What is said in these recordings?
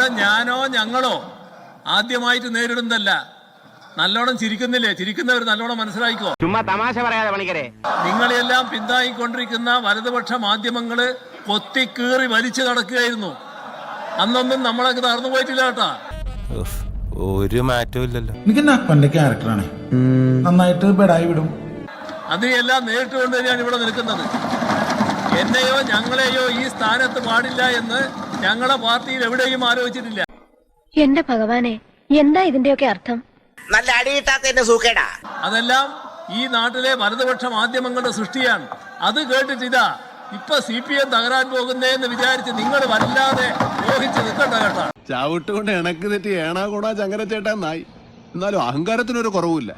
ഇവിടെ ഞാനോ ഞങ്ങളോ ആദ്യമായിട്ട് നേരിടുന്നതല്ല. നല്ലോണം ചിരിക്കുന്നില്ലേ? ചിരിക്കുന്നവർ നല്ലോണം മനസ്സിലാക്കിക്കോ. ചുമ്മാ തമാശ പറയാതെ പണിക്കരെ. നിങ്ങളെല്ലാം പിന്താങ്ങിക്കൊണ്ടിരിക്കുന്ന വലതുപക്ഷ മാധ്യമങ്ങള് കൊത്തിക്കീറി വലിച്ചു നടക്കുകയായിരുന്നു. അന്നൊന്നും നമ്മളൊക്കെ തകർന്നു പോയിട്ടില്ല കേട്ടാ. ഒരു മാറ്റവും ഇല്ലല്ലോ. എനിക്ക് അപ്പന്റെ ക്യാരക്ടറാണ്, നന്നായിട്ട് ബെടായി വിടും. അതിനെല്ലാം നേരിട്ട് കൊണ്ട് തന്നെയാണ് ഇവിടെ നിൽക്കുന്നത്. എന്നെയോ ഞങ്ങളെയോ ഈ സ്ഥാനത്ത് പാടില്ല എന്ന് ഞങ്ങളെ പാർട്ടിയിൽ എവിടെയും ആലോചിച്ചിട്ടില്ല. എന്റെ ഭഗവാനെ, എന്താ ഇതിന്റെയൊക്കെ അർത്ഥം? നല്ല അടിയിട്ടാത്തതിന്റെ സൂക്കേടാ. അതെല്ലാം ഈ നാട്ടിലെ വലതുപക്ഷ മാധ്യമങ്ങളുടെ സൃഷ്ടിയാണ്. അത് കേട്ടിട്ട് ഇതാ ഇപ്പൊ CPM തകരാൻ പോകുന്നേന്ന് വിചാരിച്ച് നിങ്ങൾ വല്ലാതെ മോഹിച്ച് നിൽക്കണ്ട കേട്ടാ. ചവിട്ടുകൊണ്ട് ഇണക്ക് തെറ്റി ഏണാ കൂടാ ചങ്ങര ചേട്ടാ നായി. എന്നാലും അഹങ്കാരത്തിനൊരു കുറവുമില്ല.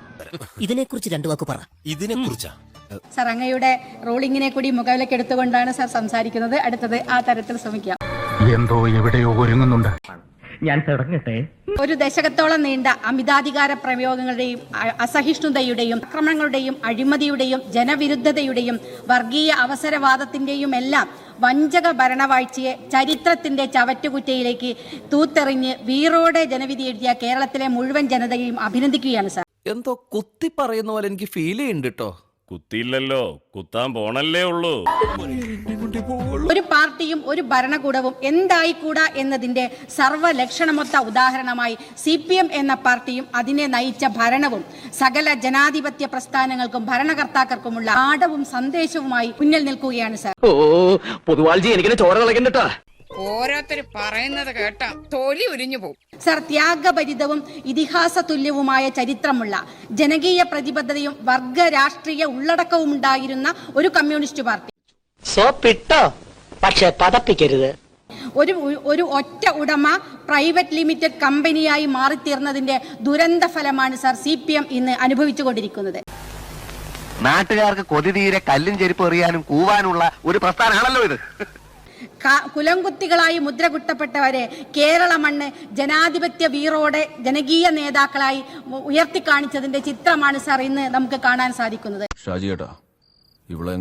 ഇതിനെക്കുറിച്ച് രണ്ടു വാക്ക് പറ. ഇതിനെക്കുറിച്ചാ സർ, അങ്ങയുടെ റോളിങ്ങിനെ കൂടി മുഖവിലേക്ക് എടുത്തുകൊണ്ടാണ് സർ സംസാരിക്കുന്നത്. അടുത്തത് ആ തരത്തിൽ ശ്രമിക്കാം. എന്തോ എവിടെയോ ഒരുങ്ങുന്നുണ്ട്. ഞാൻ തുടങ്ങട്ടെ. ഒരു ദശകത്തോളം നീണ്ട അമിതാധികാര പ്രയോഗങ്ങളുടെയും അസഹിഷ്ണുതയുടെയും അക്രമങ്ങളുടെയും അഴിമതിയുടെയും ജനവിരുദ്ധതയുടെയും വർഗീയ അവസരവാദത്തിന്റെയും എല്ലാം വഞ്ചക ഭരണവാഴ്ചയെ ചരിത്രത്തിന്റെ ചവറ്റുകുറ്റയിലേക്ക് തൂത്തെറിഞ്ഞ് വീറോടെ ജനവിധി എഴുതിയ കേരളത്തിലെ മുഴുവൻ ജനതയെയും അഭിനന്ദിക്കുകയാണ് സാർ. എന്തോ കുത്തി പറയുന്ന പോലെ എനിക്ക് ഫീൽ ചെയ്യുന്നുണ്ട് കേട്ടോ. കുത്തിയില്ലല്ലോ, കുത്താൻ പോണല്ലേ ഉള്ളൂ. ഒരു പാർട്ടിയും ഒരു ഭരണകൂടവും എന്തായിക്കൂടാ എന്നതിന്റെ സർവ്വലക്ഷണമൊത്ത ഉദാഹരണമായി CPM എന്ന പാർട്ടിയും അതിനെ നയിച്ച ഭരണവും സകല ജനാധിപത്യ പ്രസ്ഥാനങ്ങൾക്കും ഭരണകർത്താക്കൾക്കുമുള്ള ആടവും സന്ദേശവുമായി മുന്നിൽ നിൽക്കുകയാണ് സാർ. പൊതുവാൾജി എനിക്കിനെ ചോര കളക്കണ്ടട്ടാ. ഓരോരുത്തർ പറയുന്നത് കേട്ടാ തൊലി ഉരിഞ്ഞു പോകും. സർ, ത്യാഗഭരിതവും ഇതിഹാസ തുല്യവുമായ ചരിത്രമുള്ള ജനകീയ പ്രതിബദ്ധതയും വർഗ രാഷ്ട്രീയ ഉള്ളടക്കവും ഉണ്ടായിരുന്ന ഒരു കമ്മ്യൂണിസ്റ്റ് പാർട്ടി സോപ്പിട്ടോ, പക്ഷെ പതപ്പിക്കരുത്. ഒരു ഒറ്റ ഉടമ പ്രൈവറ്റ് ലിമിറ്റഡ് കമ്പനിയായി മാറിത്തീർന്നതിന്റെ ദുരന്ത ഫലമാണ് സർ CPM ഇന്ന് അനുഭവിച്ചുകൊണ്ടിരിക്കുന്നത്. നാട്ടുകാർക്ക് കൊതി തീരെ കല്ലും ചെരുപ്പ് എറിയാനും കൂവാനുള്ള ഒരു പ്രസ്ഥാനമാണല്ലോ ഇത്. കുലംകുത്തികളായി മുദ്ര കുത്തപ്പെട്ടവരെ കേരള മണ്ണ് ജനാധിപത്യ വീറോടെ ജനകീയ നേതാക്കളായി ഉയർത്തിക്കാണിച്ചതിന്റെ ചിത്രമാണ് സാർ ഇന്ന് നമുക്ക് കാണാൻ സാധിക്കുന്നത്. ഷാജിയേട്ടാ, ഇവിടെ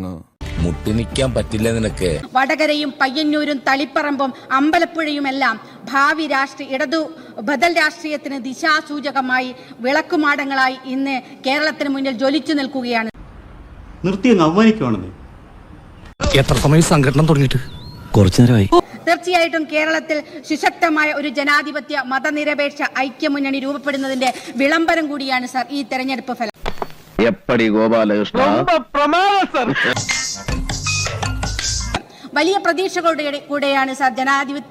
മുട്ടി നിൽക്കാൻ പറ്റില്ല നിനക്ക്. വടകരയും പയ്യന്നൂരും തളിപ്പറമ്പും അമ്പലപ്പുഴയുമെല്ലാം ഭാവി ഇടതു ബദൽ രാഷ്ട്രീയത്തിന് ദിശാസൂചകമായി വിളക്കുമാടങ്ങളായി ഇന്ന് കേരളത്തിന് മുന്നിൽ ജ്വലിച്ചു നിൽക്കുകയാണ്. നിർത്തിയങ്ങ് അവമാനിക്കുവാണെന്ന്. എത്ര സമയം സംഘടന തുടങ്ങിയിട്ട്? കുറച്ചു നേരമായി. തീർച്ചയായിട്ടും കേരളത്തിൽ സുശക്തമായ ഒരു ജനാധിപത്യ മതനിരപേക്ഷ ഐക്യമുന്നണി രൂപപ്പെടുന്നതിന്റെ വിളംബരം കൂടിയാണ് സാർ ഈ തെരഞ്ഞെടുപ്പ് ഫലം. വലിയ പ്രതീക്ഷകളുടെ കൂടെയാണ് സാർ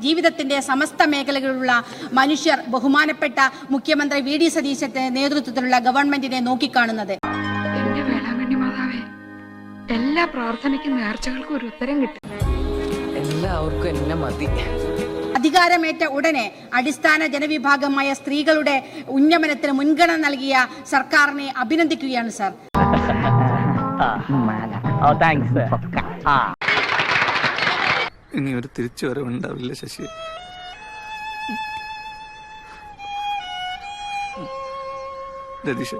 ജീവിതത്തിന്റെ സമസ്ത മേഖലകളിലുള്ള മനുഷ്യർ ബഹുമാനപ്പെട്ട മുഖ്യമന്ത്രി VD സതീശന്റെ നേതൃത്വത്തിലുള്ള ഗവൺമെന്റിനെ നോക്കിക്കാണുന്നത്. എന്റെ വേളാങ്കണ്ണി മാതാവേ, എല്ലാ പ്രാർത്ഥനയ്ക്കും നേർച്ചകൾക്കും ഒരു ഉത്തരം കിട്ടും. എല്ലാവർക്കും എന്നെ മതി. അധികാരമേറ്റ ഉടനെ അടിസ്ഥാന ജനവിഭാഗമായ സ്ത്രീകളുടെ ഉന്നമനത്തിന് മുൻഗണന നൽകിയ സർക്കാരിനെ അഭിനന്ദിക്കുകയാണ് സാർ. ഇനി ഒരു തിരിച്ചു വരവുണ്ടാവില്ല ശശി. രതീഷ്